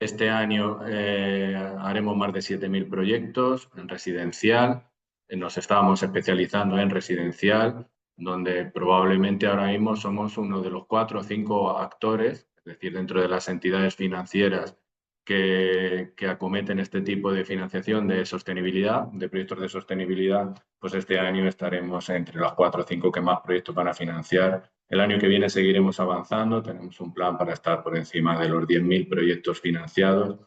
Este año haremos más de 7.000 proyectos en residencial. Nos estábamos especializando en residencial, donde probablemente ahora mismo somos uno de los 4 o 5 actores, es decir, dentro de las entidades financieras que acometen este tipo de financiación de sostenibilidad, de proyectos de sostenibilidad. Pues este año estaremos entre los 4 o 5 que más proyectos van a financiar. El año que viene seguiremos avanzando, tenemos un plan para estar por encima de los 10.000 proyectos financiados,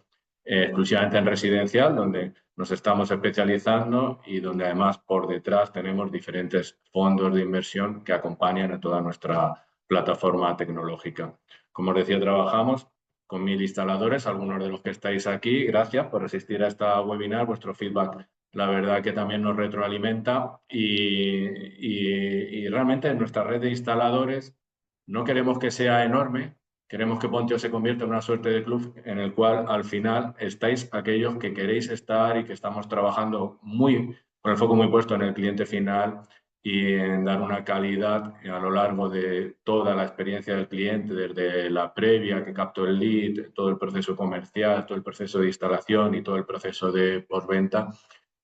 exclusivamente en residencial, donde nos estamos especializando y donde además por detrás tenemos diferentes fondos de inversión que acompañan a toda nuestra plataforma tecnológica. Como os decía, trabajamos con 1.000 instaladores, algunos de los que estáis aquí. Gracias por asistir a esta webinar, vuestro feedback la verdad que también nos retroalimenta y realmente en nuestra red de instaladores no queremos que sea enorme, queremos que Pontio se convierta en una suerte de club en el cual al final estáis aquellos que queréis estar y que estamos trabajando con el foco muy puesto en el cliente final y en dar una calidad a lo largo de toda la experiencia del cliente, desde la previa que capto el lead, todo el proceso comercial, todo el proceso de instalación y todo el proceso de postventa,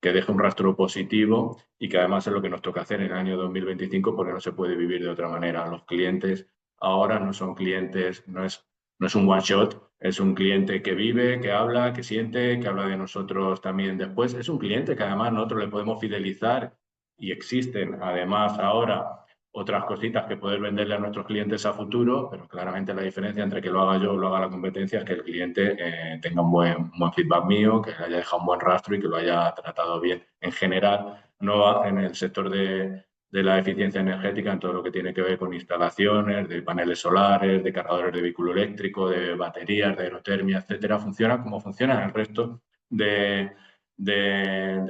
que deje un rastro positivo y que además es lo que nos toca hacer en el año 2025 porque no se puede vivir de otra manera. Los clientes ahora no son clientes, no es un one shot, es un cliente que vive, que habla, que siente, que habla de nosotros también después. Es un cliente que además nosotros le podemos fidelizar y existen además ahora otras cositas que poder venderle a nuestros clientes a futuro, pero claramente la diferencia entre que lo haga yo o lo haga la competencia es que el cliente tenga un buen feedback mío, que le haya dejado un buen rastro y que lo haya tratado bien. En general, no en el sector de la eficiencia energética, en todo lo que tiene que ver con instalaciones, de paneles solares, de cargadores de vehículo eléctrico, de baterías, de aerotermia, etcétera, funciona como funciona en el resto de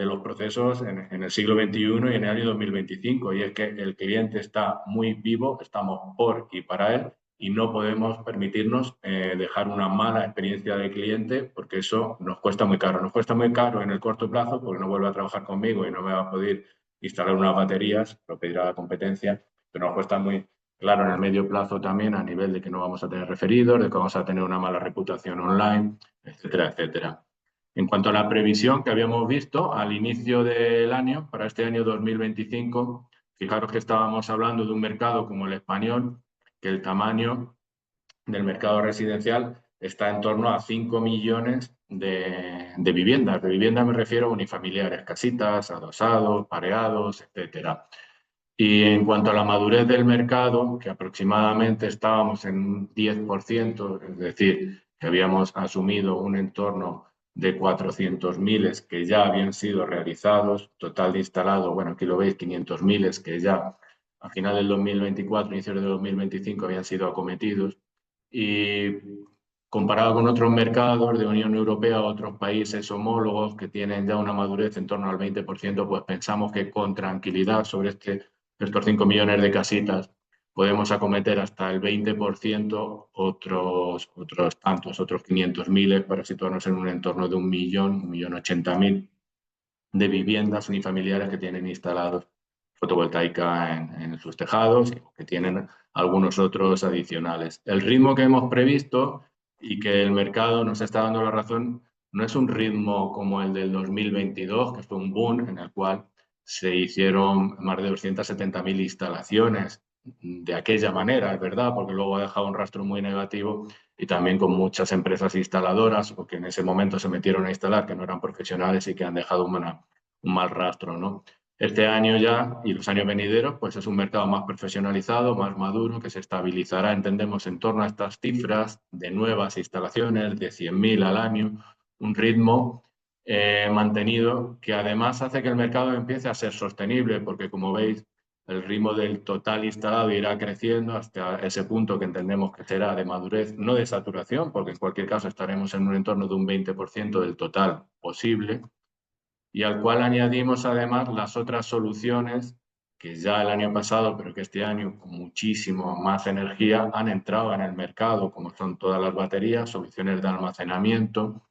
los procesos en el siglo XXI y en el año 2025. Y es que el cliente está muy vivo, estamos por y para él, y no podemos permitirnos dejar una mala experiencia del cliente porque eso nos cuesta muy caro. Nos cuesta muy caro en el corto plazo porque no vuelve a trabajar conmigo y no me va a poder instalar unas baterías, lo pedirá la competencia, pero nos cuesta muy claro en el medio plazo también a nivel de que no vamos a tener referidos, de que vamos a tener una mala reputación online, etcétera, etcétera. En cuanto a la previsión que habíamos visto al inicio del año, para este año 2025, fijaros que estábamos hablando de un mercado como el español, que el tamaño del mercado residencial está en torno a 5 millones de viviendas. De viviendas me refiero a unifamiliares, casitas, adosados, pareados, etcétera. Y en cuanto a la madurez del mercado, que aproximadamente estábamos en un 10%, es decir, que habíamos asumido un entorno de 400.000 que ya habían sido realizados, total de instalado, bueno, aquí lo veis, 500.000 que ya a final del 2024, inicio del 2025 habían sido acometidos. Y comparado con otros mercados de Unión Europea, otros países homólogos que tienen ya una madurez en torno al 20%, pues pensamos que con tranquilidad sobre estos 5 millones de casitas podemos acometer hasta el 20%, otros tantos, otros 500.000 para situarnos en un entorno de 1.080.000 de viviendas unifamiliares que tienen instalados fotovoltaica en sus tejados y que tienen algunos otros adicionales. El ritmo que hemos previsto y que el mercado nos está dando la razón no es un ritmo como el del 2022, que fue un boom en el cual se hicieron más de 270.000 instalaciones de aquella manera, es verdad, porque luego ha dejado un rastro muy negativo y también con muchas empresas instaladoras o que en ese momento se metieron a instalar que no eran profesionales y que han dejado un mal rastro, ¿no? Este año ya y los años venideros, pues es un mercado más profesionalizado, más maduro, que se estabilizará, entendemos, en torno a estas cifras de nuevas instalaciones, de 100.000 al año, un ritmo mantenido que además hace que el mercado empiece a ser sostenible, porque como veis, el ritmo del total instalado irá creciendo hasta ese punto que entendemos que será de madurez, no de saturación, porque en cualquier caso estaremos en un entorno de un 20% del total posible, y al cual añadimos además las otras soluciones que ya el año pasado, pero que este año con muchísimo más energía han entrado en el mercado, como son todas las baterías, soluciones de almacenamiento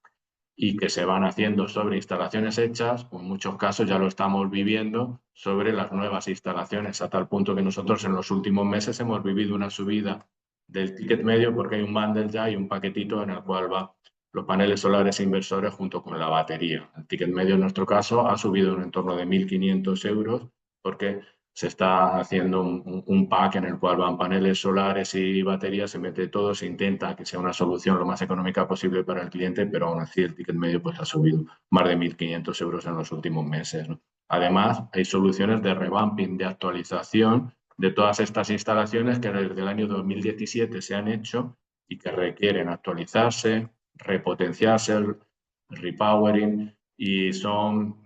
y que se van haciendo sobre instalaciones hechas, o en muchos casos ya lo estamos viviendo sobre las nuevas instalaciones, a tal punto que nosotros en los últimos meses hemos vivido una subida del ticket medio porque hay un bundle ya y un paquetito en el cual va los paneles solares inversores junto con la batería. El ticket medio en nuestro caso ha subido en torno de 1.500 euros porque se está haciendo un pack en el cual van paneles solares y baterías, se mete todo, se intenta que sea una solución lo más económica posible para el cliente, pero aún así el ticket medio pues, ha subido más de 1.500 euros en los últimos meses, ¿no? Además, hay soluciones de revamping, de actualización de todas estas instalaciones que desde el año 2017 se han hecho y que requieren actualizarse, repotenciarse, repowering, y son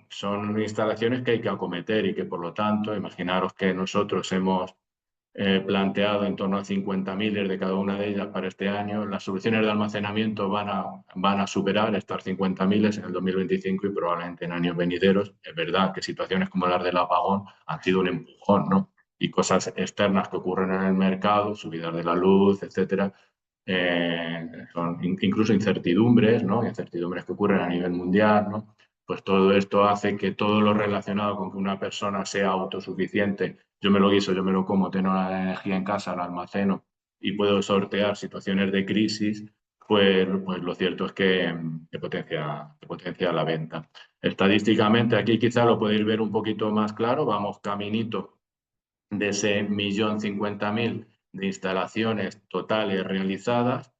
instalaciones que hay que acometer y que, por lo tanto, imaginaros que nosotros hemos planteado en torno a 50.000 de cada una de ellas para este año. Las soluciones de almacenamiento van a superar estas 50.000 en el 2025 y probablemente en años venideros. Es verdad que situaciones como las del apagón han sido un empujón, ¿no? Y cosas externas que ocurren en el mercado, subidas de la luz, etcétera, son incluso incertidumbres, ¿no? Incertidumbres que ocurren a nivel mundial, ¿no? Pues todo esto hace que todo lo relacionado con que una persona sea autosuficiente, yo me lo guiso, yo me lo como, tengo la energía en casa, la almaceno y puedo sortear situaciones de crisis, pues lo cierto es que potencia la venta. Estadísticamente, aquí quizá lo podéis ver un poquito más claro, vamos caminito de ese 1.050.000 de instalaciones totales realizadas,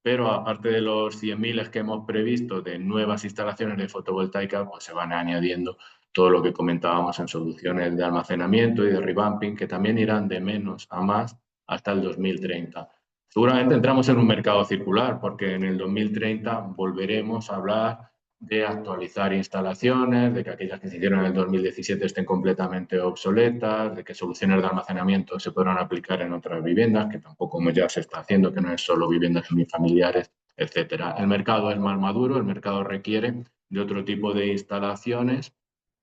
pero aparte de los 100.000 que hemos previsto de nuevas instalaciones de fotovoltaica, pues se van añadiendo todo lo que comentábamos en soluciones de almacenamiento y de revamping, que también irán de menos a más hasta el 2030. Seguramente entramos en un mercado circular, porque en el 2030 volveremos a hablar de actualizar instalaciones, de que aquellas que se hicieron en el 2017 estén completamente obsoletas, de que soluciones de almacenamiento se podrán aplicar en otras viviendas, que tampoco como ya se está haciendo, que no es solo viviendas unifamiliares, etcétera. El mercado es más maduro, el mercado requiere de otro tipo de instalaciones,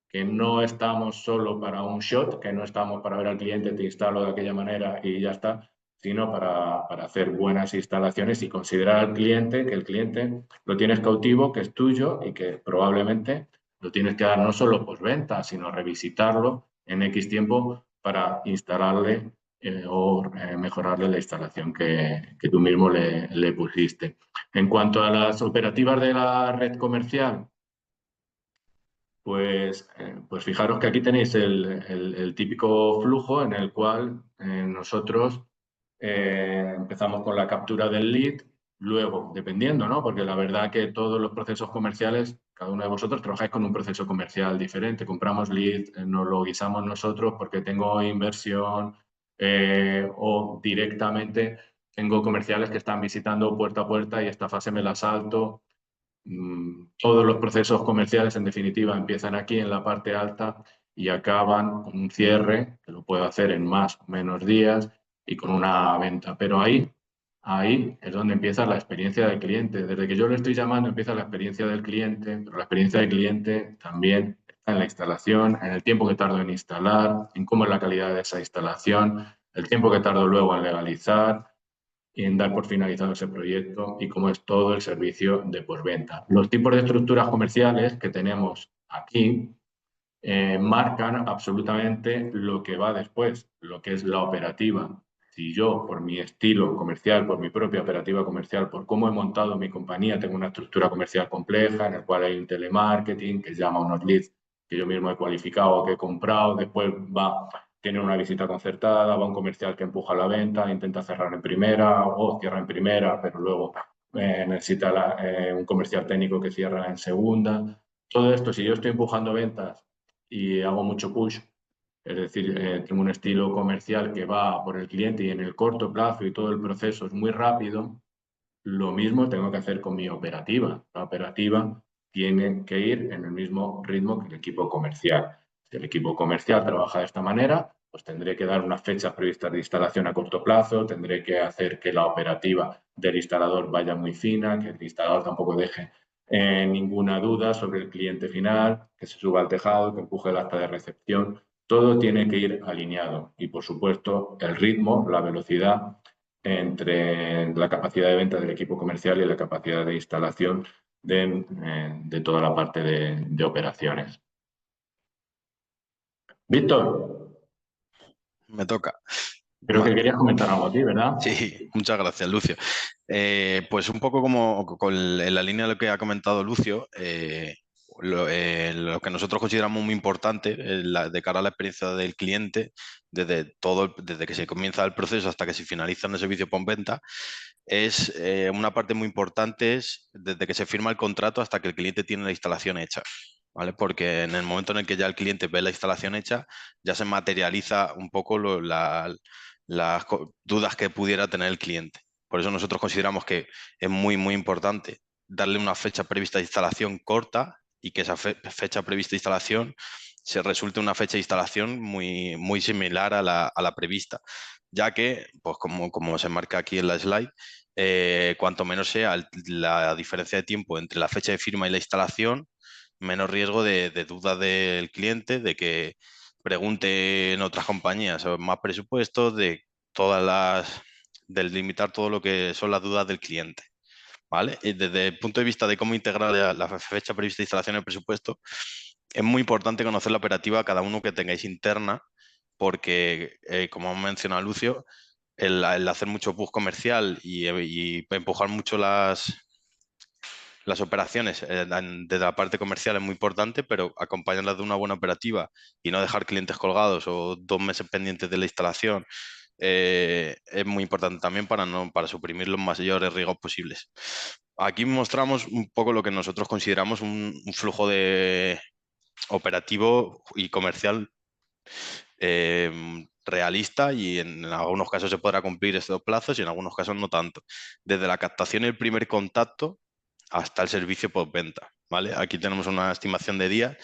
que no estamos solo para un shot, que no estamos para ver al cliente, te instalo de aquella manera y ya está, sino para hacer buenas instalaciones y considerar al cliente que el cliente lo tienes cautivo, que es tuyo y que probablemente lo tienes que dar no solo postventa, sino revisitarlo en X tiempo para instalarle o mejorarle la instalación que tú mismo le pusiste. En cuanto a las operativas de la red comercial, pues fijaros que aquí tenéis el típico flujo en el cual nosotros empezamos con la captura del lead, luego, dependiendo, ¿no? Porque la verdad que todos los procesos comerciales, cada uno de vosotros trabajáis con un proceso comercial diferente. Compramos lead, nos lo guisamos nosotros porque tengo inversión o directamente tengo comerciales que están visitando puerta a puerta y esta fase me la salto. Todos los procesos comerciales, en definitiva, empiezan aquí en la parte alta y acaban con un cierre, que lo puedo hacer en más o menos días, y con una venta. Pero ahí es donde empieza la experiencia del cliente. Desde que yo le estoy llamando empieza la experiencia del cliente, pero la experiencia del cliente también está en la instalación, en el tiempo que tardo en instalar, en cómo es la calidad de esa instalación, el tiempo que tardo luego en legalizar y en dar por finalizado ese proyecto y cómo es todo el servicio de postventa. Los tipos de estructuras comerciales que tenemos aquí marcan absolutamente lo que va después, lo que es la operativa. Si yo, por mi estilo comercial, por mi propia operativa comercial, por cómo he montado mi compañía, tengo una estructura comercial compleja en la cual hay un telemarketing que llama unos leads que yo mismo he cualificado, que he comprado, después tiene una visita concertada, va un comercial que empuja la venta, intenta cerrar en primera o cierra en primera, pero luego necesita un comercial técnico que cierra en segunda. Todo esto, si yo estoy empujando ventas y hago mucho push, es decir, tengo un estilo comercial que va por el cliente y en el corto plazo y todo el proceso es muy rápido, lo mismo tengo que hacer con mi operativa. La operativa tiene que ir en el mismo ritmo que el equipo comercial. Si el equipo comercial trabaja de esta manera, pues tendré que dar unas fechas previstas de instalación a corto plazo, tendré que hacer que la operativa del instalador vaya muy fina, que el instalador tampoco deje ninguna duda sobre el cliente final, que se suba al tejado, que empuje el acta de recepción. Todo tiene que ir alineado y, por supuesto, el ritmo, la velocidad entre la capacidad de venta del equipo comercial y la capacidad de instalación de toda la parte de operaciones. Víctor. Me toca. Creo que querías comentar algo a ti, ¿verdad? Sí, muchas gracias, Lucio. Pues un poco como en la línea de lo que ha comentado Lucio, lo que nosotros consideramos muy importante de cara a la experiencia del cliente, desde que se comienza el proceso hasta que se finaliza en el servicio postventa, es una parte muy importante es desde que se firma el contrato hasta que el cliente tiene la instalación hecha. ¿Vale? Porque en el momento en el que ya el cliente ve la instalación hecha, ya se materializa un poco las dudas que pudiera tener el cliente. Por eso nosotros consideramos que es muy, muy importante darle una fecha prevista de instalación corta y que esa fecha prevista de instalación se resulte una fecha de instalación muy, muy similar a la prevista, ya que, pues como se marca aquí en la slide, cuanto menos sea la diferencia de tiempo entre la fecha de firma y la instalación, menos riesgo de duda del cliente, de que pregunte en otras compañías o más presupuestos, del limitar todo lo que son las dudas del cliente. ¿Vale? Y desde el punto de vista de cómo integrar la fecha prevista de instalación en el presupuesto, es muy importante conocer la operativa cada uno que tengáis interna, porque, como ha mencionado Lucio, el hacer mucho push comercial y empujar mucho las operaciones desde la parte comercial es muy importante, pero acompañarlas de una buena operativa y no dejar clientes colgados o 2 meses pendientes de la instalación es muy importante también para suprimir los mayores riesgos posibles. Aquí mostramos un poco lo que nosotros consideramos un flujo de operativo y comercial realista, y en algunos casos se podrá cumplir estos plazos y en algunos casos no tanto. Desde la captación y el primer contacto hasta el servicio postventa, ¿vale? Aquí tenemos una estimación de días.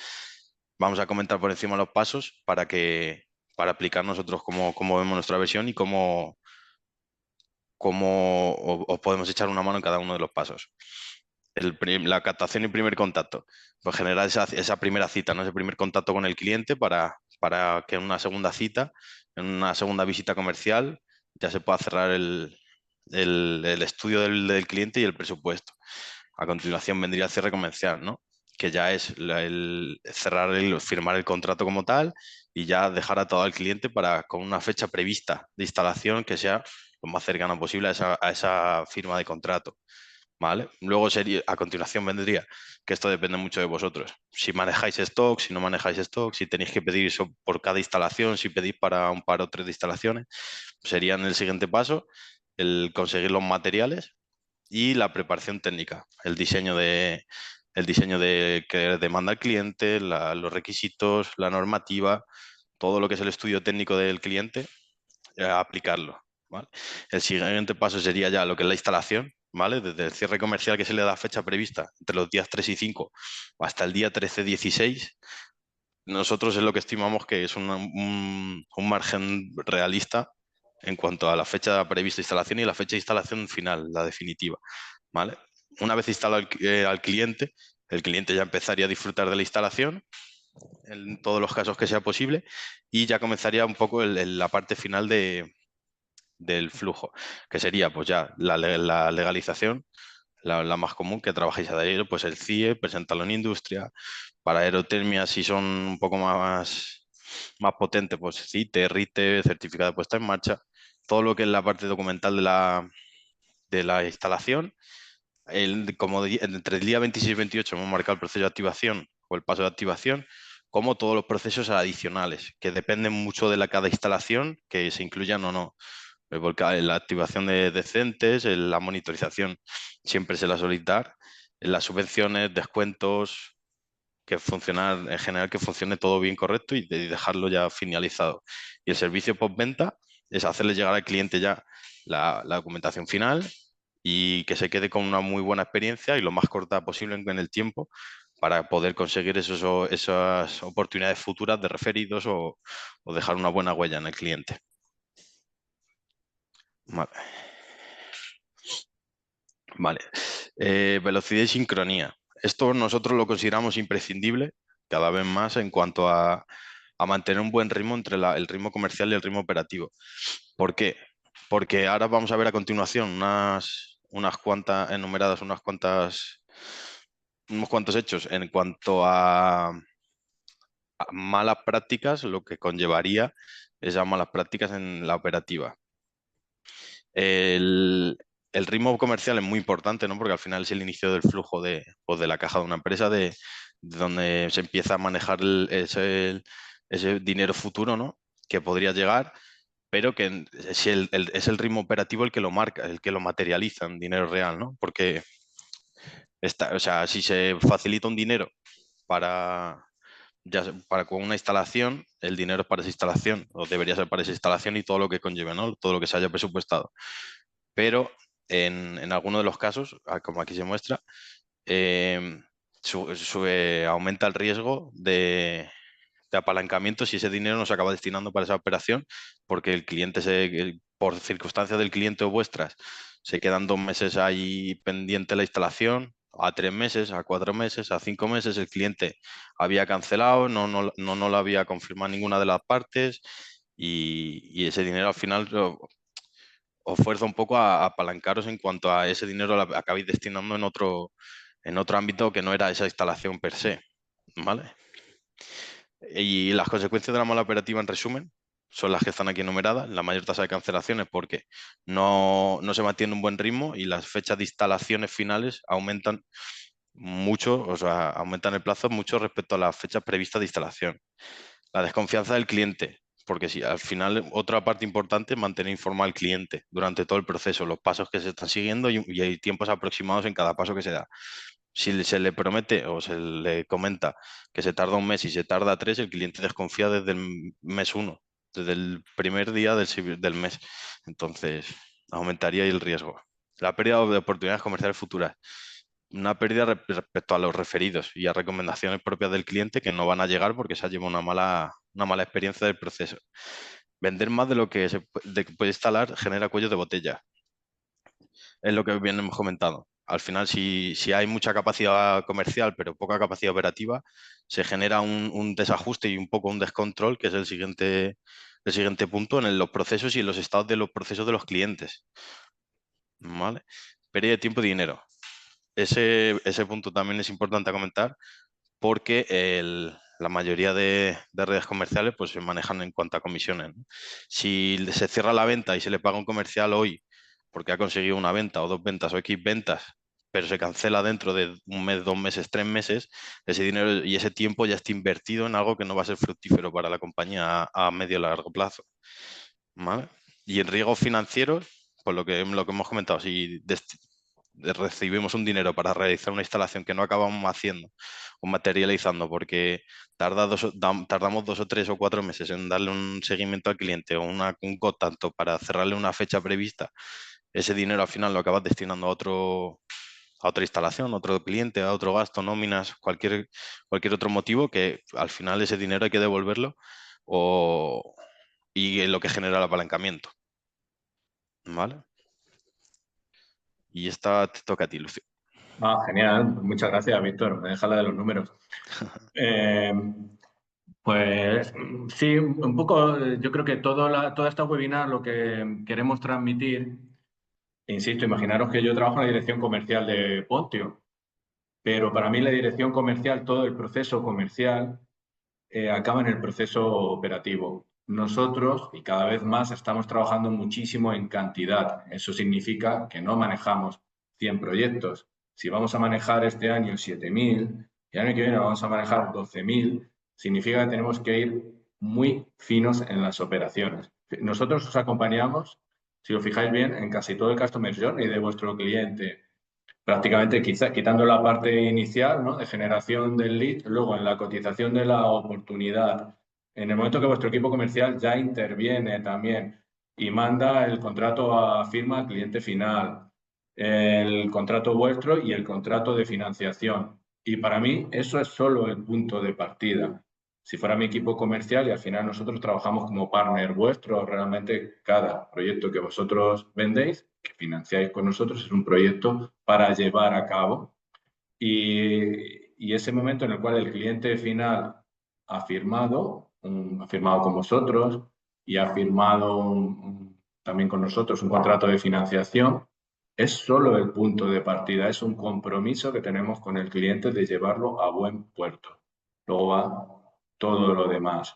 Vamos a comentar por encima los pasos para aplicar nosotros cómo vemos nuestra versión y cómo os podemos echar una mano en cada uno de los pasos. La captación y primer contacto, pues generar esa primera cita, ¿no? Ese primer contacto con el cliente para que en una segunda cita, en una segunda visita comercial, ya se pueda cerrar el estudio del cliente y el presupuesto. A continuación vendría el cierre comercial, ¿no? Que ya es el cerrar, firmar el contrato como tal y ya dejar atado al cliente con una fecha prevista de instalación que sea lo más cercana posible a esa firma de contrato. ¿Vale? Luego a continuación vendría, que esto depende mucho de vosotros. Si manejáis stock, si no manejáis stock, si tenéis que pedir eso por cada instalación, si pedís para un par o tres de instalaciones, serían el siguiente paso el conseguir los materiales y la preparación técnica, el diseño de que demanda el cliente, los requisitos, la normativa, todo lo que es el estudio técnico del cliente, aplicarlo. ¿Vale? El siguiente paso sería ya lo que es la instalación, ¿vale? Desde el cierre comercial, que se le da fecha prevista entre los días 3 y 5 hasta el día 13-16, nosotros es lo que estimamos que es un margen realista en cuanto a la fecha prevista de instalación y la fecha de instalación final, la definitiva, ¿vale? Una vez instalado al cliente, el cliente ya empezaría a disfrutar de la instalación en todos los casos que sea posible, y ya comenzaría un poco la parte final del flujo, que sería pues ya la legalización, la más común que trabajáis a diario, pues el CIE, presentarlo en industria. Para aerotermia, si son un poco más potentes, pues CITE, RITE, certificado de puesta en marcha, todo lo que es la parte documental de la instalación. Entre el día 26 y 28 hemos marcado el proceso de activación o el paso de activación, como todos los procesos adicionales, que dependen mucho de cada instalación, que se incluyan o no. Porque la activación de decentes, la monitorización siempre se la suele dar, en las subvenciones, descuentos, que funcionar en general, que funcione todo bien correcto y dejarlo ya finalizado. Y el servicio postventa es hacerle llegar al cliente ya la documentación final y que se quede con una muy buena experiencia y lo más corta posible en el tiempo, para poder conseguir esas oportunidades futuras de referidos o dejar una buena huella en el cliente. Vale. Vale. Velocidad y sincronía. Esto nosotros lo consideramos imprescindible cada vez más en cuanto a mantener un buen ritmo entre el ritmo comercial y el ritmo operativo. ¿Por qué? Porque ahora vamos a ver a continuación unas cuantas enumeradas, unos cuantos hechos en cuanto a malas prácticas, lo que conllevaría esas malas prácticas en la operativa. El, el ritmo comercial es muy importante, ¿no? Porque al final es el inicio del flujo pues, de la caja de una empresa, de donde se empieza a manejar ese dinero futuro, ¿no? Que podría llegar, pero que es el ritmo operativo el que lo marca, el que lo materializa en dinero real, ¿no? Porque o sea, si se facilita un dinero para, para con una instalación, el dinero es para esa instalación, o debería ser para esa instalación y todo lo que conlleve, ¿no? Todo lo que se haya presupuestado. Pero en algunos de los casos, como aquí se muestra, eh, aumenta el riesgo de apalancamiento si ese dinero no se acaba destinando para esa operación, porque el cliente, por circunstancias del cliente o vuestras, se quedan 2 meses ahí pendiente la instalación, a 3 meses, a 4 meses, a 5 meses, el cliente había cancelado, no lo había confirmado ninguna de las partes y ese dinero al final os fuerza un poco a apalancaros en cuanto a ese dinero lo acabáis destinando en otro ámbito que no era esa instalación per se, ¿vale? Y las consecuencias de la mala operativa, en resumen, son las que están aquí enumeradas. La mayor tasa de cancelaciones porque no se mantiene un buen ritmo y las fechas de instalaciones finales aumentan mucho, o sea, aumentan el plazo mucho respecto a las fechas previstas de instalación. La desconfianza del cliente, porque si al final otra parte importante es mantener informado al cliente durante todo el proceso, los pasos que se están siguiendo y hay tiempos aproximados en cada paso que se da. Si se le promete o se le comenta que se tarda un mes y se tarda 3, el cliente desconfía desde el mes 1, desde el primer día del mes. Entonces, aumentaría ahí el riesgo. La pérdida de oportunidades comerciales futuras. Una pérdida respecto a los referidos y a recomendaciones propias del cliente que no van a llegar porque se ha llevado una mala experiencia del proceso. Vender más de lo que que puede instalar genera cuellos de botella. Es lo que bien hemos comentado. Al final, si hay mucha capacidad comercial pero poca capacidad operativa, se genera un desajuste y un poco un descontrol, que es el siguiente punto en los procesos y en los estados de los procesos de los clientes. ¿Vale? Pérdida de tiempo y dinero. Ese punto también es importante a comentar porque la mayoría de redes comerciales pues, se manejan en cuanto a comisiones, ¿no? Si se cierra la venta y se le paga un comercial hoy porque ha conseguido una venta o 2 ventas o X ventas, pero se cancela dentro de un mes, 2 meses, 3 meses, ese dinero y ese tiempo ya está invertido en algo que no va a ser fructífero para la compañía a medio y largo plazo. ¿Vale? Y en riesgos financieros, pues lo que hemos comentado, si recibimos un dinero para realizar una instalación que no acabamos haciendo o materializando porque tardamos 2 o 3 o 4 meses en darle un seguimiento al cliente o un contacto para cerrarle una fecha prevista, ese dinero al final lo acabas destinando a otra instalación, a otro cliente, a otro gasto, nóminas, cualquier otro motivo que al final ese dinero hay que devolverlo o, y en lo que genera el apalancamiento. ¿Vale? Y esta te toca a ti, Lucio. Genial. Muchas gracias, Víctor. Me deja la de los números. Eh, Pues sí, un poco, yo creo que toda esta webinar lo que queremos transmitir, insisto, imaginaros que yo trabajo en la dirección comercial de Pontio, pero para mí la dirección comercial, todo el proceso comercial, acaba en el proceso operativo. Nosotros, y cada vez más, estamos trabajando muchísimo en cantidad. Eso significa que no manejamos 100 proyectos. Si vamos a manejar este año 7.000 y el año que viene vamos a manejar 12.000, significa que tenemos que ir muy finos en las operaciones. Nosotros os acompañamos, si os fijáis bien, en casi todo el customer journey de vuestro cliente, prácticamente quizá, quitando la parte inicial, ¿no?, de generación del lead, luego en la cotización de la oportunidad, en el momento que vuestro equipo comercial ya interviene también y manda el contrato a firma al cliente final, el contrato vuestro y el contrato de financiación. Y para mí eso es solo el punto de partida. Si fuera mi equipo comercial y al final nosotros trabajamos como partner vuestro, realmente cada proyecto que vosotros vendéis, que financiáis con nosotros, es un proyecto para llevar a cabo. Y ese momento en el cual el cliente final ha firmado con vosotros y ha firmado también con nosotros un contrato de financiación, es solo el punto de partida, es un compromiso que tenemos con el cliente de llevarlo a buen puerto. Luego va todo lo demás.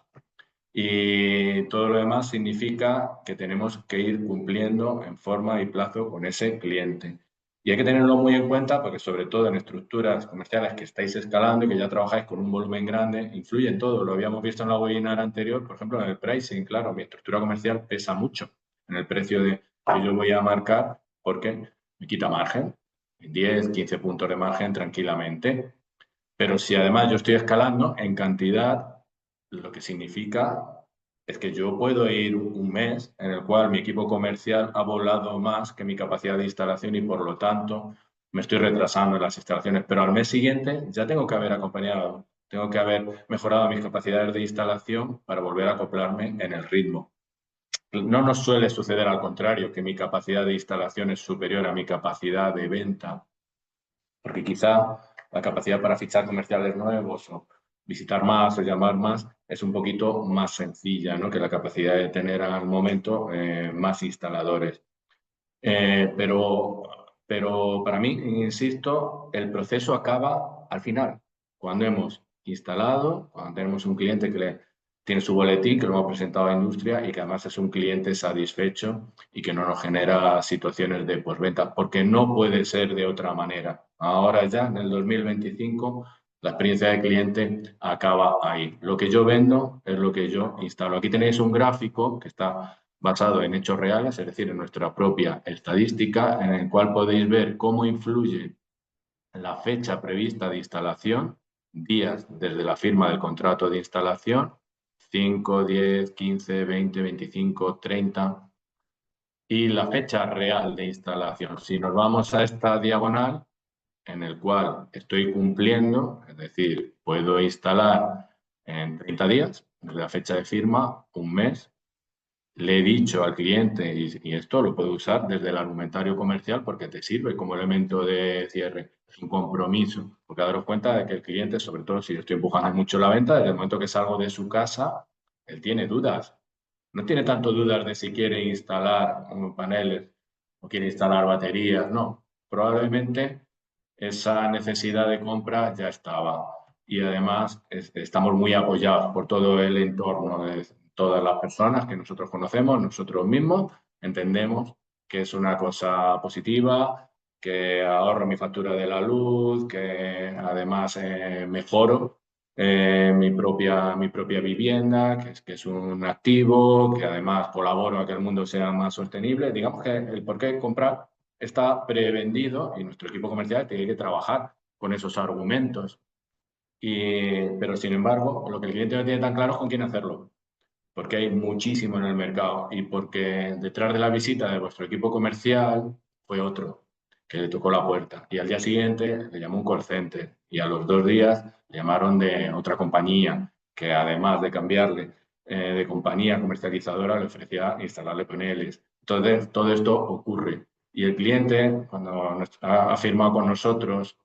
Y todo lo demás significa que tenemos que ir cumpliendo en forma y plazo con ese cliente. Y hay que tenerlo muy en cuenta porque sobre todo en estructuras comerciales que estáis escalando y que ya trabajáis con un volumen grande, influye en todo. Lo habíamos visto en la webinar anterior, por ejemplo, en el pricing. Claro, mi estructura comercial pesa mucho en el precio que yo voy a marcar porque me quita margen, 10, 15 puntos de margen tranquilamente. Pero si además yo estoy escalando en cantidad, lo que significa es que yo puedo ir un mes en el cual mi equipo comercial ha volado más que mi capacidad de instalación y por lo tanto me estoy retrasando en las instalaciones. Pero al mes siguiente ya tengo que haber acompañado, tengo que haber mejorado mis capacidades de instalación para volver a acoplarme en el ritmo. No nos suele suceder al contrario, que mi capacidad de instalación es superior a mi capacidad de venta, porque quizá la capacidad para fichar comerciales nuevos o visitar más o llamar más es un poquito más sencilla, ¿no? Que la capacidad de tener al momento más instaladores. Pero para mí, insisto, el proceso acaba al final, cuando hemos instalado, cuando tenemos un cliente que tiene su boletín, que lo hemos presentado a la industria y que además es un cliente satisfecho y que no nos genera situaciones de postventa, porque no puede ser de otra manera. Ahora ya, en el 2025, la experiencia de cliente acaba ahí. Lo que yo vendo es lo que yo instalo. Aquí tenéis un gráfico que está basado en hechos reales, es decir, en nuestra propia estadística, en el cual podéis ver cómo influye la fecha prevista de instalación, días desde la firma del contrato de instalación, 5, 10, 15, 20, 25, 30, y la fecha real de instalación. Si nos vamos a esta diagonal, en el cual estoy cumpliendo, es decir, puedo instalar en 30 días, desde la fecha de firma, un mes. Le he dicho al cliente, y esto lo puedo usar desde el argumentario comercial porque te sirve como elemento de cierre, es un compromiso, porque daros cuenta de que el cliente, sobre todo si yo estoy empujando mucho la venta, desde el momento que salgo de su casa, él tiene dudas. No tiene tanto dudas de si quiere instalar paneles o quiere instalar baterías, no. Probablemente esa necesidad de compra ya estaba. Y además estamos muy apoyados por todo el entorno de todas las personas que nosotros conocemos, nosotros mismos, entendemos que es una cosa positiva, que ahorro mi factura de la luz, que además mejoro mi propia vivienda, que es un activo, que además colaboro a que el mundo sea más sostenible. Digamos que el por qué comprar está prevendido y nuestro equipo comercial tiene que trabajar con esos argumentos. Pero sin embargo, lo que el cliente no tiene tan claro es con quién hacerlo, porque hay muchísimo en el mercado y porque detrás de la visita de vuestro equipo comercial fue otro que le tocó la puerta y al día siguiente le llamó un call center y a los 2 días le llamaron de otra compañía que además de cambiarle de compañía comercializadora le ofrecía instalarle paneles. Entonces, todo esto ocurre y el cliente cuando ha firmado con nosotros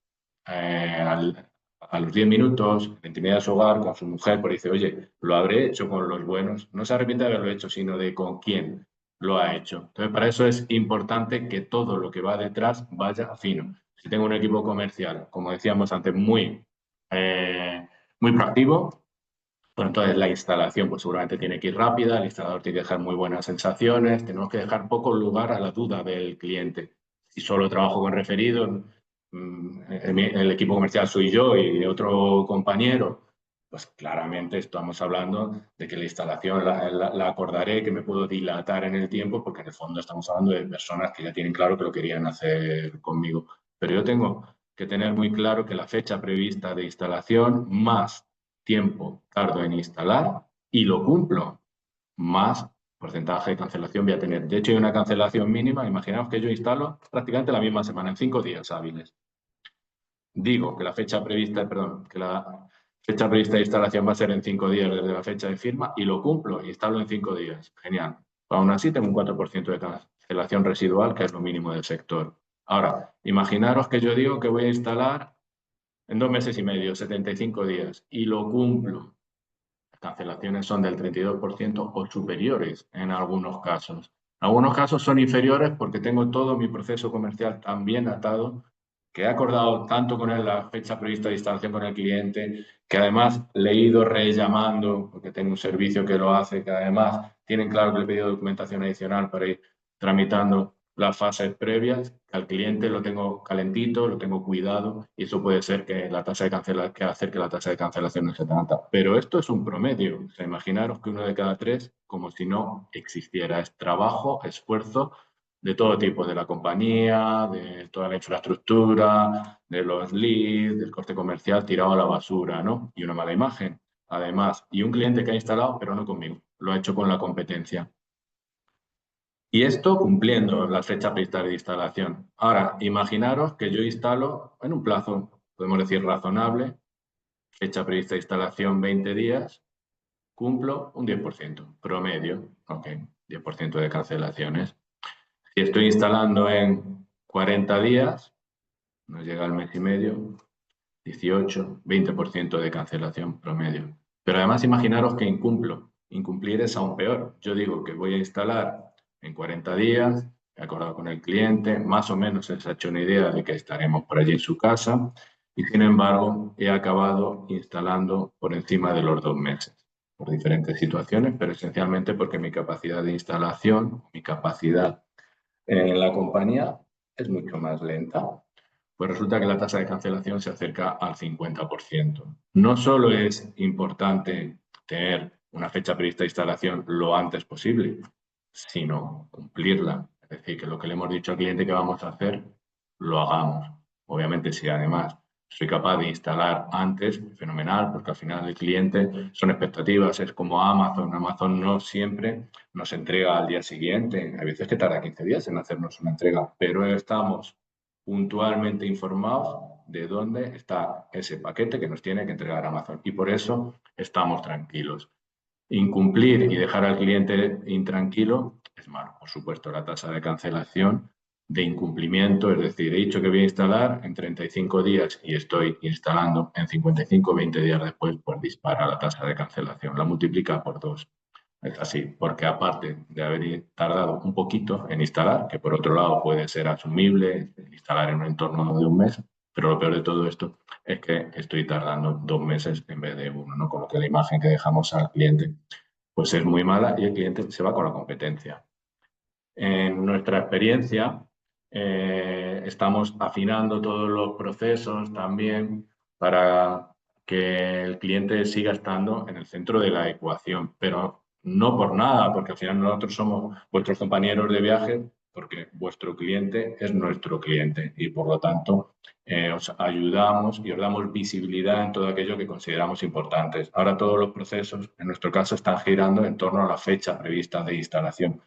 a los 10 minutos, en la intimidad de su hogar, con su mujer, pues dice, oye, lo habré hecho con los buenos. No se arrepiente de haberlo hecho, sino de con quién lo ha hecho. Entonces, para eso es importante que todo lo que va detrás vaya fino. Si tengo un equipo comercial, como decíamos antes, muy proactivo, pues entonces la instalación pues seguramente tiene que ir rápida, el instalador tiene que dejar muy buenas sensaciones, tenemos que dejar poco lugar a la duda del cliente. Si solo trabajo con referidos, el equipo comercial soy yo y otro compañero, pues claramente estamos hablando de que la instalación la acordaré, que me puedo dilatar en el tiempo, porque en el fondo estamos hablando de personas que ya tienen claro que lo querían hacer conmigo. Pero yo tengo que tener muy claro que la fecha prevista de instalación más tiempo tardo en instalar y lo cumplo, más porcentaje de cancelación voy a tener. De hecho, hay una cancelación mínima. Imaginaos que yo instalo prácticamente la misma semana, en 5 días hábiles. Digo que la fecha prevista, perdón, que la fecha prevista de instalación va a ser en 5 días desde la fecha de firma y lo cumplo, instalo en 5 días. Genial. Aún así tengo un 4% de cancelación residual, que es lo mínimo del sector. Ahora, imaginaros que yo digo que voy a instalar en 2 meses y medio, 75 días, y lo cumplo. Las cancelaciones son del 32% o superiores en algunos casos. En algunos casos son inferiores porque tengo todo mi proceso comercial tan bien atado que he acordado tanto con él la fecha prevista de instalación con el cliente, que además le he ido rellamando, porque tengo un servicio que lo hace, que además tienen claro que le he pedido documentación adicional para ir tramitando las fases previas, que al cliente lo tengo calentito, lo tengo cuidado, y eso puede ser que la tasa de cancelación, que hacer que la tasa de cancelación no sea tan alta. Pero esto es un promedio. O sea, imaginaros que 1 de cada 3, como si no existiera. Es trabajo, esfuerzo de todo tipo, de la compañía, de toda la infraestructura, de los leads, del coste comercial tirado a la basura, ¿no? Y una mala imagen, además. Y un cliente que ha instalado, pero no conmigo, lo ha hecho con la competencia. Y esto cumpliendo la fecha prevista de instalación. Ahora, imaginaros que yo instalo en un plazo, podemos decir razonable, fecha prevista de instalación 20 días, cumplo un 10%, promedio, ok, 10% de cancelaciones. Si estoy instalando en 40 días, nos llega al mes y medio, 18, 20% de cancelación promedio. Pero además imaginaros que incumplo. Incumplir es aún peor. Yo digo que voy a instalar en 40 días, he acordado con el cliente, más o menos se ha hecho una idea de que estaremos por allí en su casa y sin embargo he acabado instalando por encima de los 2 meses por diferentes situaciones, pero esencialmente porque mi capacidad de instalación, mi capacidad en la compañía es mucho más lenta. Pues resulta que la tasa de cancelación se acerca al 50%. No solo es importante tener una fecha prevista de instalación lo antes posible, sino cumplirla. Es decir, que lo que le hemos dicho al cliente que vamos a hacer, lo hagamos. Obviamente, si además soy capaz de instalar antes, fenomenal, porque al final el cliente son expectativas, es como Amazon. Amazon no siempre nos entrega al día siguiente. Hay veces que tarda 15 días en hacernos una entrega, pero estamos puntualmente informados de dónde está ese paquete que nos tiene que entregar Amazon. Y por eso estamos tranquilos. Incumplir y dejar al cliente intranquilo es malo. Por supuesto, la tasa de cancelación de incumplimiento, es decir, he dicho que voy a instalar en 35 días y estoy instalando en 55, 20 días después, pues dispara la tasa de cancelación, la multiplica por 2. Es así, porque aparte de haber tardado un poquito en instalar, que por otro lado puede ser asumible, instalar en un entorno de un mes, pero lo peor de todo esto es que estoy tardando 2 meses en vez de uno, ¿no? Con lo que la imagen que dejamos al cliente pues es muy mala y el cliente se va con la competencia. En nuestra experiencia, estamos afinando todos los procesos también para que el cliente siga estando en el centro de la ecuación, pero no por nada, porque al final nosotros somos vuestros compañeros de viaje, porque vuestro cliente es nuestro cliente y por lo tanto os ayudamos y os damos visibilidad en todo aquello que consideramos importantes. Ahora todos los procesos, en nuestro caso, están girando en torno a la fecha prevista de instalación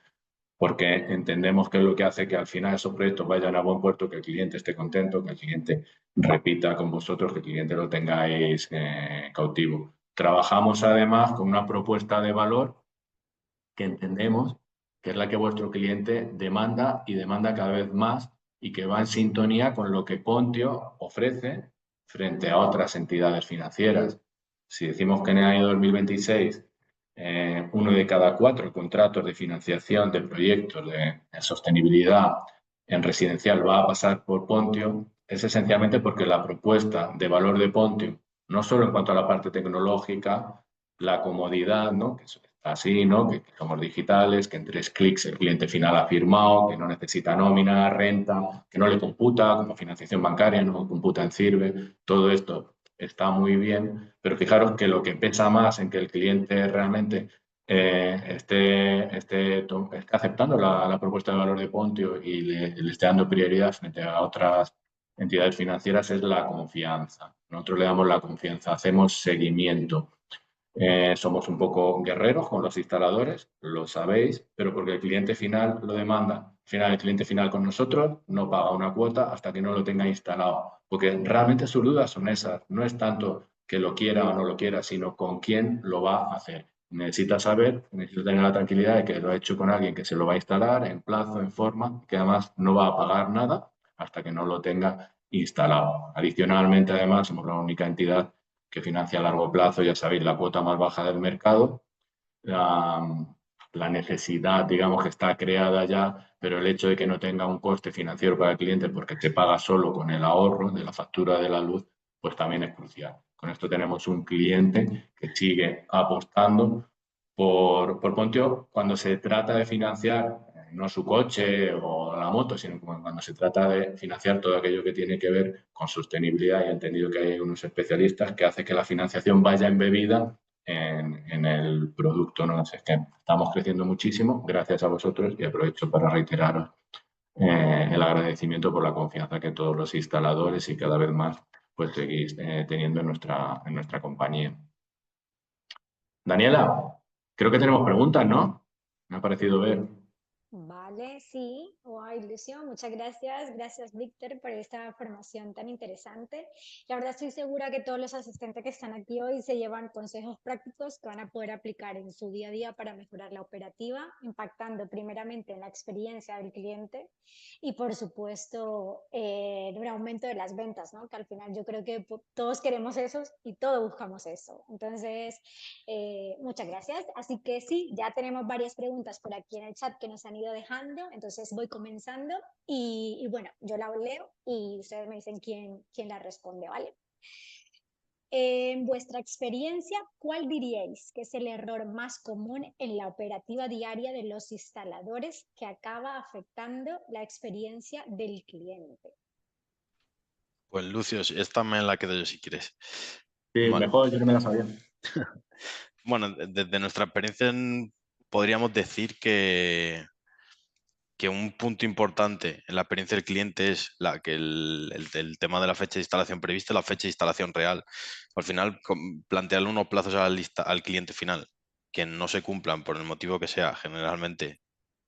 porque entendemos que es lo que hace que al final esos proyectos vayan a buen puerto, que el cliente esté contento, que el cliente repita con vosotros, que el cliente lo tengáis cautivo. Trabajamos además con una propuesta de valor que entendemos que es la que vuestro cliente demanda y demanda cada vez más y que va en sintonía con lo que Pontio ofrece frente a otras entidades financieras. Si decimos que en el año 2026 1 de cada 4 contratos de financiación de proyectos de sostenibilidad en residencial va a pasar por Pontio, es esencialmente porque la propuesta de valor de Pontio, no solo en cuanto a la parte tecnológica, la comodidad, ¿no? Que está así, ¿no? Que somos digitales, que en 3 clics el cliente final ha firmado, que no necesita nómina, renta, que no le computa como financiación bancaria, no computa en Sirve, todo esto está muy bien, pero fijaros que lo que pesa más en que el cliente realmente esté aceptando la propuesta de valor de Pontio y le esté dando prioridad frente a otras entidades financieras es la confianza. Nosotros le damos la confianza, hacemos seguimiento. Somos un poco guerreros con los instaladores, lo sabéis, pero porque el cliente final lo demanda. Al final, el cliente final con nosotros no paga una cuota hasta que no lo tenga instalado, porque realmente sus dudas son esas. No es tanto que lo quiera o no lo quiera, sino con quién lo va a hacer. Necesita saber, necesita tener la tranquilidad de que lo ha hecho con alguien que se lo va a instalar en plazo, en forma, que además no va a pagar nada hasta que no lo tenga instalado. Adicionalmente, además, somos la única entidad que financia a largo plazo, ya sabéis, la cuota más baja del mercado. la necesidad, digamos, que está creada ya, pero el hecho de que no tenga un coste financiero para el cliente porque se paga solo con el ahorro de la factura de la luz, pues también es crucial. Con esto tenemos un cliente que sigue apostando por Pontio cuando se trata de financiar no su coche o la moto, sino cuando se trata de financiar todo aquello que tiene que ver con sostenibilidad. Y he entendido que hay unos especialistas que hacen que la financiación vaya embebida en el producto, ¿no? Así que estamos creciendo muchísimo gracias a vosotros y aprovecho para reiteraros el agradecimiento por la confianza que todos los instaladores y cada vez más pues seguís teniendo en nuestra compañía. Daniela, creo que tenemos preguntas, ¿no? Me ha parecido ver. Vale, sí. Wow, Lucio, muchas gracias. Gracias, Víctor, por esta formación tan interesante. La verdad estoy segura que todos los asistentes que están aquí hoy se llevan consejos prácticos que van a poder aplicar en su día a día para mejorar la operativa, impactando primeramente en la experiencia del cliente y, por supuesto, en un aumento de las ventas, ¿no? Que al final yo creo que todos queremos eso y todos buscamos eso. Entonces, muchas gracias. Así que sí, ya tenemos varias preguntas por aquí en el chat que nos han ido dejando. Entonces voy comenzando y bueno, yo la leo y ustedes me dicen quién la responde, ¿vale? En vuestra experiencia, ¿cuál diríais que es el error más común en la operativa diaria de los instaladores que acaba afectando la experiencia del cliente? Pues Lucio, esta me la quedo yo si quieres. Sí, Vale. mejor, yo que me la sabía. Bueno, desde nuestra experiencia podríamos decir que un punto importante en la experiencia del cliente es que el tema de la fecha de instalación prevista y la fecha de instalación real. Al final, plantearle unos plazos al cliente final que no se cumplan por el motivo que sea, generalmente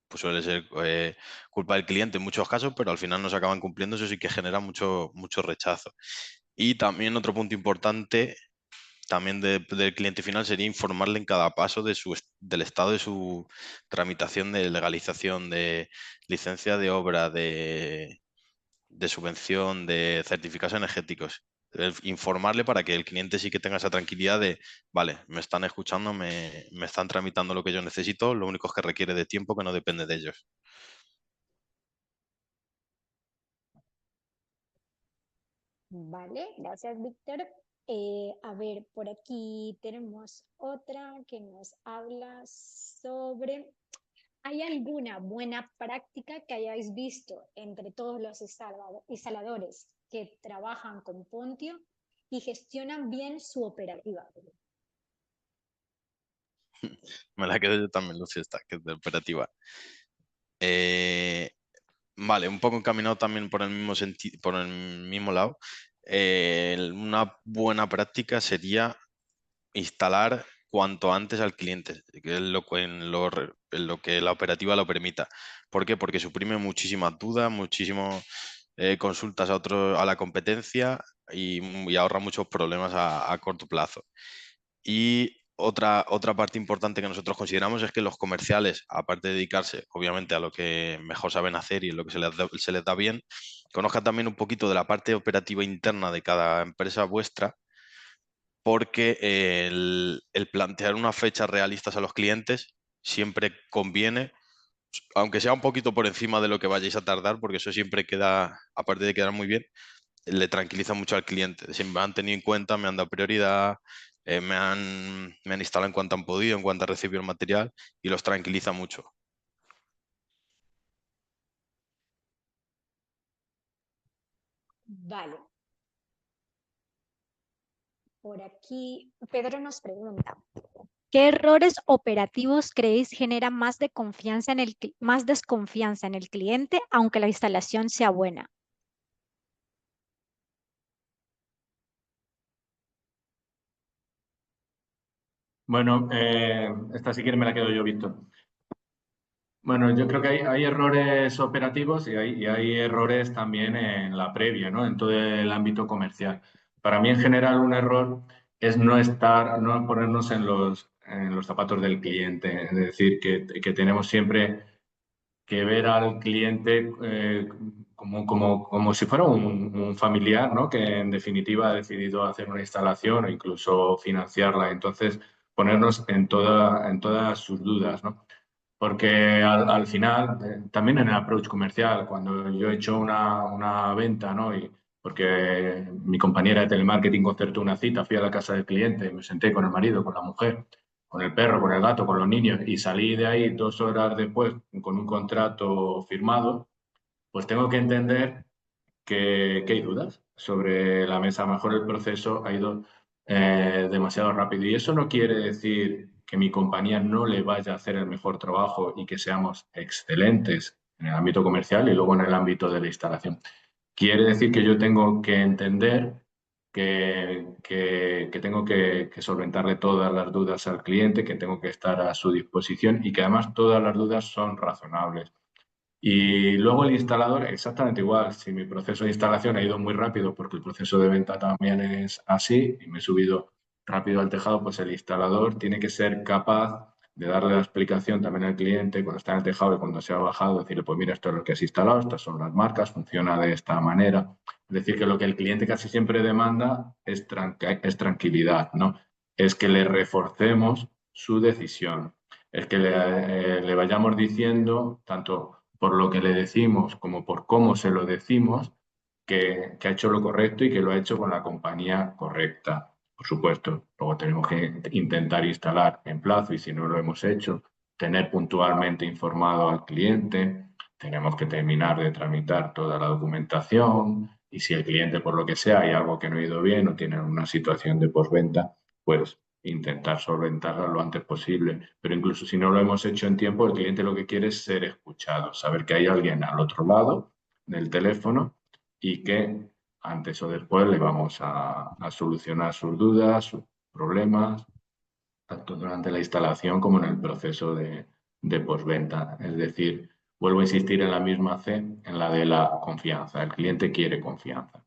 pues suele ser culpa del cliente en muchos casos, pero al final no se acaban cumpliendo, eso sí que genera mucho, mucho rechazo. Y también otro punto importante también del cliente final sería informarle en cada paso del estado de su tramitación de legalización, de licencia de obra, de subvención, de certificados energéticos. Informarle para que el cliente sí que tenga esa tranquilidad de, vale, me están escuchando, me están tramitando lo que yo necesito, lo único es que requiere de tiempo que no depende de ellos. Vale, gracias, Víctor. A ver, por aquí tenemos otra que nos habla sobre, ¿hay alguna buena práctica que hayáis visto entre todos los instaladores que trabajan con Pontio y gestionan bien su operativa? Me la quedo yo también, Lucio, esta, que es de operativa. Vale, un poco encaminado también por el mismo por el mismo lado. Una buena práctica sería instalar cuanto antes al cliente, que es en lo que la operativa lo permita. ¿Por qué? Porque suprime muchísimas dudas, muchísimas consultas a la competencia y ahorra muchos problemas a corto plazo. Y otra parte importante que nosotros consideramos es que los comerciales, aparte de dedicarse obviamente a lo que mejor saben hacer y en lo que se les da bien, conozcan también un poquito de la parte operativa interna de cada empresa vuestra, porque el plantear unas fechas realistas a los clientes siempre conviene, aunque sea un poquito por encima de lo que vayáis a tardar, porque eso siempre queda, aparte de quedar muy bien, le tranquiliza mucho al cliente. Si me han tenido en cuenta, me han dado prioridad, me han instalado en cuanto han podido, en cuanto han recibido el material y los tranquiliza mucho. Vale. Por aquí, Pedro nos pregunta, ¿qué errores operativos creéis generan más desconfianza en el cliente, aunque la instalación sea buena? Bueno, esta si quieres me la quedo yo, Víctor. Bueno, yo creo que hay errores operativos y hay errores también en la previa, ¿no? En todo el ámbito comercial. Para mí, en general, un error es no ponernos en los zapatos del cliente. Es decir, que tenemos siempre que ver al cliente como si fuera un familiar, ¿no? Que en definitiva ha decidido hacer una instalación o incluso financiarla. Entonces, ponernos en todas sus dudas, ¿no? Porque al final, también en el approach comercial, cuando yo he hecho una venta, ¿no? Y porque mi compañera de telemarketing concertó una cita, fui a la casa del cliente, me senté con el marido, con la mujer, con el perro, con el gato, con los niños y salí de ahí 2 horas después con un contrato firmado, pues tengo que entender que hay dudas sobre la mesa. A lo mejor el proceso ha ido demasiado rápido. Y eso no quiere decir que mi compañía no le vaya a hacer el mejor trabajo y que seamos excelentes en el ámbito comercial y luego en el ámbito de la instalación. Quiere decir que yo tengo que entender que tengo que solventarle todas las dudas al cliente, que tengo que estar a su disposición y que además todas las dudas son razonables. Y luego el instalador, exactamente igual. Si mi proceso de instalación ha ido muy rápido, porque el proceso de venta también es así, y me he subido rápido al tejado, pues el instalador tiene que ser capaz de darle la explicación también al cliente cuando está en el tejado y cuando se ha bajado, decirle, pues mira, esto es lo que has instalado, estas son las marcas, funciona de esta manera. Es decir, que lo que el cliente casi siempre demanda es tranquilidad, ¿no? Es que le reforcemos su decisión, es que le vayamos diciendo tanto por lo que le decimos como por cómo se lo decimos, que ha hecho lo correcto y que lo ha hecho con la compañía correcta. Por supuesto, luego tenemos que intentar instalar en plazo y si no lo hemos hecho, tener puntualmente informado al cliente, tenemos que terminar de tramitar toda la documentación y si el cliente por lo que sea hay algo que no ha ido bien o tiene una situación de postventa, pues intentar solventarla lo antes posible. Pero incluso si no lo hemos hecho en tiempo, el cliente lo que quiere es ser escuchado, saber que hay alguien al otro lado del teléfono y que antes o después le vamos a solucionar sus dudas, sus problemas, tanto durante la instalación como en el proceso de postventa. Es decir, vuelvo a insistir en la misma C, en la de la confianza. El cliente quiere confianza.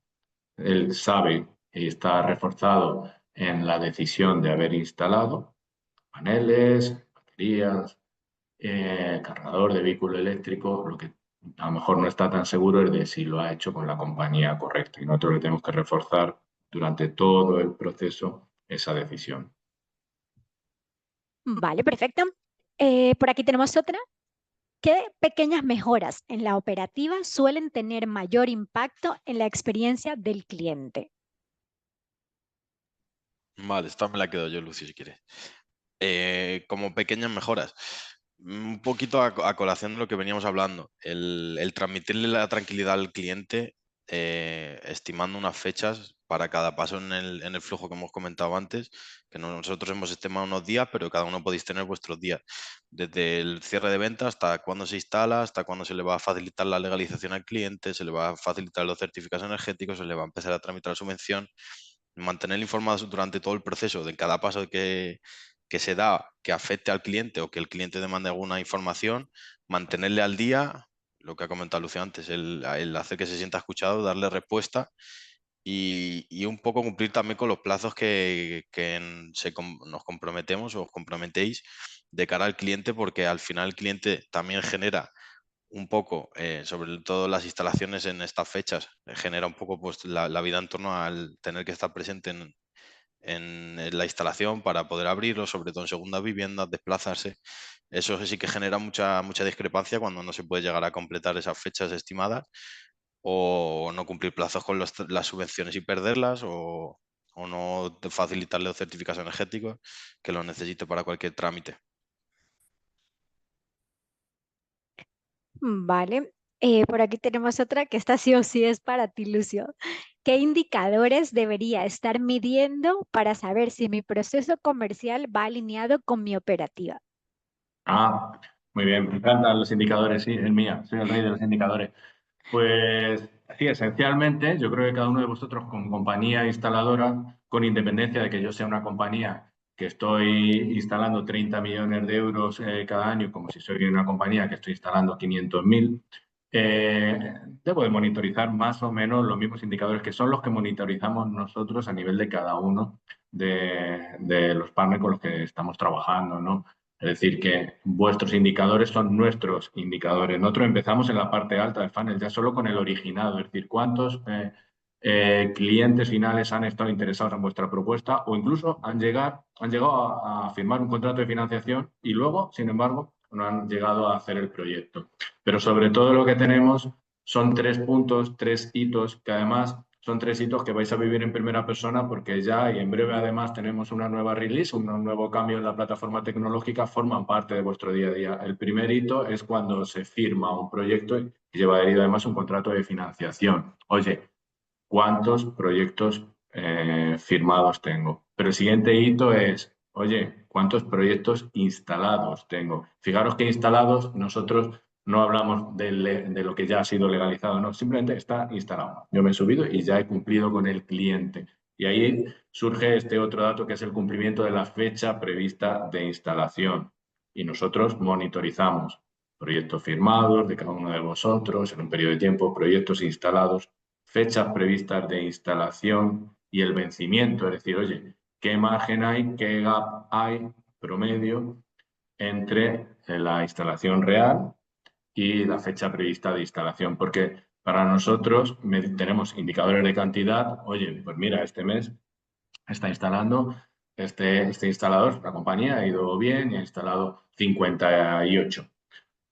Él sabe y está reforzado en la decisión de haber instalado paneles, baterías, cargador de vehículo eléctrico. Lo que a lo mejor no está tan seguro es de si lo ha hecho con la compañía correcta. Y nosotros le tenemos que reforzar durante todo el proceso esa decisión. Vale, perfecto. Por aquí tenemos otra. ¿Qué pequeñas mejoras en la operativa suelen tener mayor impacto en la experiencia del cliente? Vale, esta me la quedo yo, Lucy, si quieres. Como pequeñas mejoras. Un poquito a colación de lo que veníamos hablando, el transmitirle la tranquilidad al cliente, estimando unas fechas para cada paso en el flujo que hemos comentado antes, que nosotros hemos estimado unos días, pero cada uno podéis tener vuestros días, desde el cierre de venta hasta cuándo se instala, hasta cuándo se le va a facilitar la legalización al cliente, se le va a facilitar los certificados energéticos, se le va a empezar a tramitar la subvención, mantener informados durante todo el proceso de cada paso que se da que afecte al cliente o que el cliente demande alguna información, mantenerle al día, lo que ha comentado Lucio antes, el hacer que se sienta escuchado, darle respuesta y un poco cumplir también con los plazos que nos comprometemos o os comprometéis de cara al cliente, porque al final el cliente también genera un poco, sobre todo las instalaciones en estas fechas, genera un poco pues, la vida en torno al tener que estar presente en la instalación para poder abrirlo, sobre todo en segundas viviendas, desplazarse. Eso sí que genera mucha discrepancia cuando no se puede llegar a completar esas fechas estimadas o no cumplir plazos con las subvenciones y perderlas o no facilitarle los certificados energéticos que los necesite para cualquier trámite. Vale. Por aquí tenemos otra que esta sí o sí es para ti, Lucio. ¿Qué indicadores debería estar midiendo para saber si mi proceso comercial va alineado con mi operativa? Ah, muy bien, me encantan los indicadores, sí, el mía, soy el rey de los indicadores. Pues sí, esencialmente, yo creo que cada uno de vosotros como compañía instaladora, con independencia de que yo sea una compañía que estoy instalando 30 millones de euros cada año, como si soy una compañía que estoy instalando 500.000, debo de monitorizar más o menos los mismos indicadores que son los que monitorizamos nosotros a nivel de cada uno de los partners con los que estamos trabajando, ¿no? Es decir, que vuestros indicadores son nuestros indicadores. Nosotros empezamos en la parte alta del funnel, ya solo con el originado, es decir, cuántos clientes finales han estado interesados en vuestra propuesta o incluso han llegado a firmar un contrato de financiación y luego, sin embargo, no han llegado a hacer el proyecto. Pero sobre todo lo que tenemos son 3 puntos, 3 hitos, que además son 3 hitos que vais a vivir en primera persona porque ya y en breve además tenemos una nueva release, un nuevo cambio en la plataforma tecnológica, forman parte de vuestro día a día. El primer hito es cuando se firma un proyecto y lleva adherido además un contrato de financiación. Oye, ¿cuántos proyectos firmados tengo? Pero el siguiente hito es, oye, ¿cuántos proyectos instalados tengo? Fijaros que instalados nosotros no hablamos de lo que ya ha sido legalizado, no, simplemente está instalado. Yo me he subido y ya he cumplido con el cliente. Y ahí surge este otro dato que es el cumplimiento de la fecha prevista de instalación. Y nosotros monitorizamos proyectos firmados de cada uno de vosotros en un periodo de tiempo, proyectos instalados, fechas previstas de instalación y el vencimiento, es decir, oye, ¿qué margen hay, qué gap hay promedio entre la instalación real y la fecha prevista de instalación? Porque para nosotros tenemos indicadores de cantidad, oye, pues mira, este mes está instalando este instalador, la compañía ha ido bien y ha instalado 58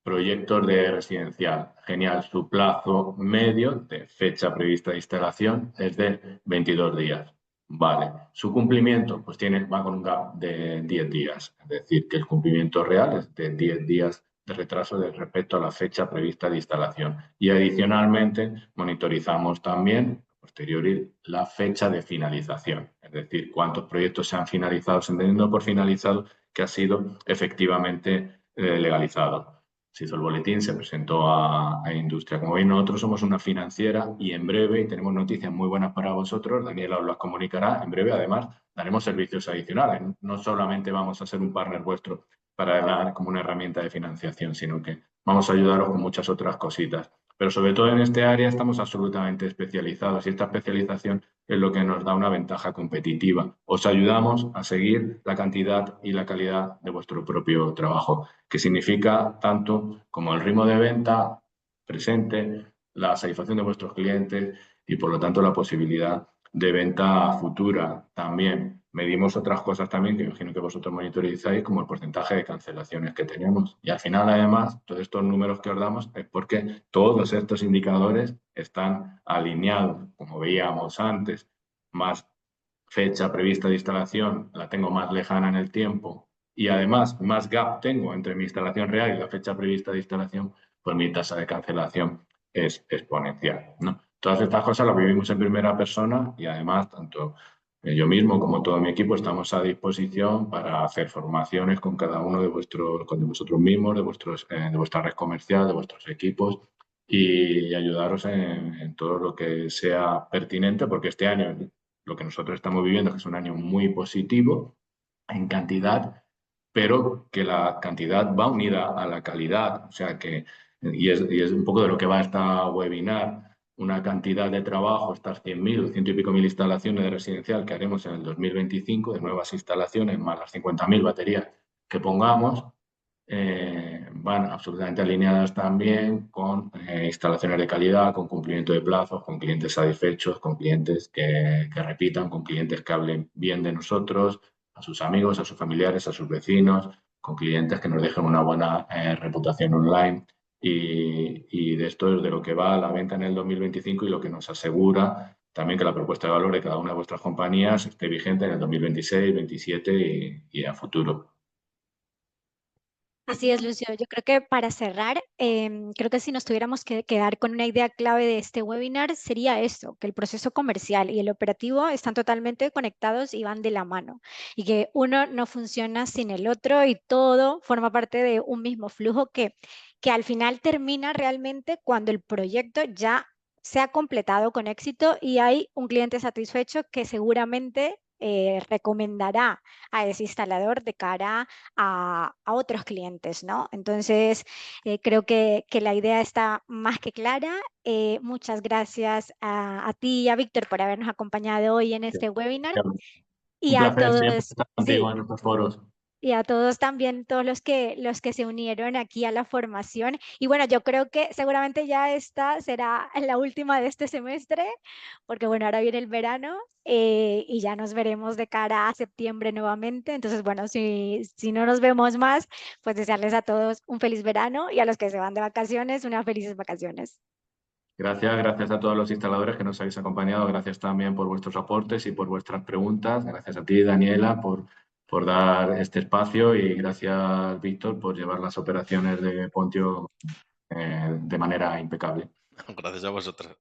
proyectos de residencial. Genial, su plazo medio de fecha prevista de instalación es de 22 días. Vale, su cumplimiento pues va con un gap de 10 días, es decir, que el cumplimiento real es de 10 días de retraso respecto a la fecha prevista de instalación. Y adicionalmente monitorizamos también posteriori la fecha de finalización, es decir, cuántos proyectos se han finalizado, entendiendo por finalizado que ha sido efectivamente legalizado. Se hizo el boletín, se presentó a industria. Como veis, nosotros somos una financiera y en breve, y tenemos noticias muy buenas para vosotros, Daniela os las comunicará, en breve además daremos servicios adicionales. No solamente vamos a ser un partner vuestro para dar como una herramienta de financiación, sino que vamos a ayudaros con muchas otras cositas. Pero sobre todo en este área estamos absolutamente especializados y esta especialización es lo que nos da una ventaja competitiva. Os ayudamos a seguir la cantidad y la calidad de vuestro propio trabajo, que significa tanto como el ritmo de venta presente, la satisfacción de vuestros clientes y por lo tanto la posibilidad de venta futura también. Medimos otras cosas también que imagino que vosotros monitorizáis, como el porcentaje de cancelaciones que tenemos. Y al final, además, todos estos números que os damos es porque todos estos indicadores están alineados, como veíamos antes, más fecha prevista de instalación la tengo más lejana en el tiempo y además más gap tengo entre mi instalación real y la fecha prevista de instalación, pues mi tasa de cancelación es exponencial, ¿no? Todas estas cosas las vivimos en primera persona y además tanto yo mismo como todo mi equipo estamos a disposición para hacer formaciones con cada uno de vosotros mismos, de vuestra red comercial, de vuestros equipos y ayudaros en todo lo que sea pertinente, porque este año lo que nosotros estamos viviendo, que es un año muy positivo en cantidad, pero que la cantidad va unida a la calidad. O sea que, y es un poco de lo que va esta webinar, una cantidad de trabajo, estas 100.000 o 100 y pico mil instalaciones de residencial que haremos en el 2025, de nuevas instalaciones, más las 50.000 baterías que pongamos, van absolutamente alineadas también con instalaciones de calidad, con cumplimiento de plazos, con clientes satisfechos, con clientes que repitan, con clientes que hablen bien de nosotros, a sus amigos, a sus familiares, a sus vecinos, con clientes que nos dejen una buena reputación online. Y de esto es de lo que va la venta en el 2025 y lo que nos asegura también que la propuesta de valor de cada una de vuestras compañías esté vigente en el 2026, 2027 y a futuro. Así es, Lucio. Yo creo que para cerrar, creo que si nos tuviéramos que quedar con una idea clave de este webinar sería esto, que el proceso comercial y el operativo están totalmente conectados y van de la mano y que uno no funciona sin el otro y todo forma parte de un mismo flujo que al final termina realmente cuando el proyecto ya se ha completado con éxito y hay un cliente satisfecho que seguramente recomendará a ese instalador de cara a otros clientes, ¿no? Entonces, creo que la idea está más que clara. Muchas gracias a ti y a Víctor por habernos acompañado hoy en este webinar. Y Un a placer siempre todos, estar contigo sí, en estos foros. Y a todos también, todos los que se unieron aquí a la formación. Y bueno, yo creo que seguramente ya esta será la última de este semestre, porque bueno, ahora viene el verano y ya nos veremos de cara a septiembre nuevamente. Entonces, bueno, si no nos vemos más, pues desearles a todos un feliz verano y a los que se van de vacaciones, unas felices vacaciones. Gracias a todos los instaladores que nos habéis acompañado. Gracias también por vuestros aportes y por vuestras preguntas. Gracias a ti, Daniela, por dar este espacio y gracias, Víctor, por llevar las operaciones de Pontio de manera impecable. Gracias a vosotros.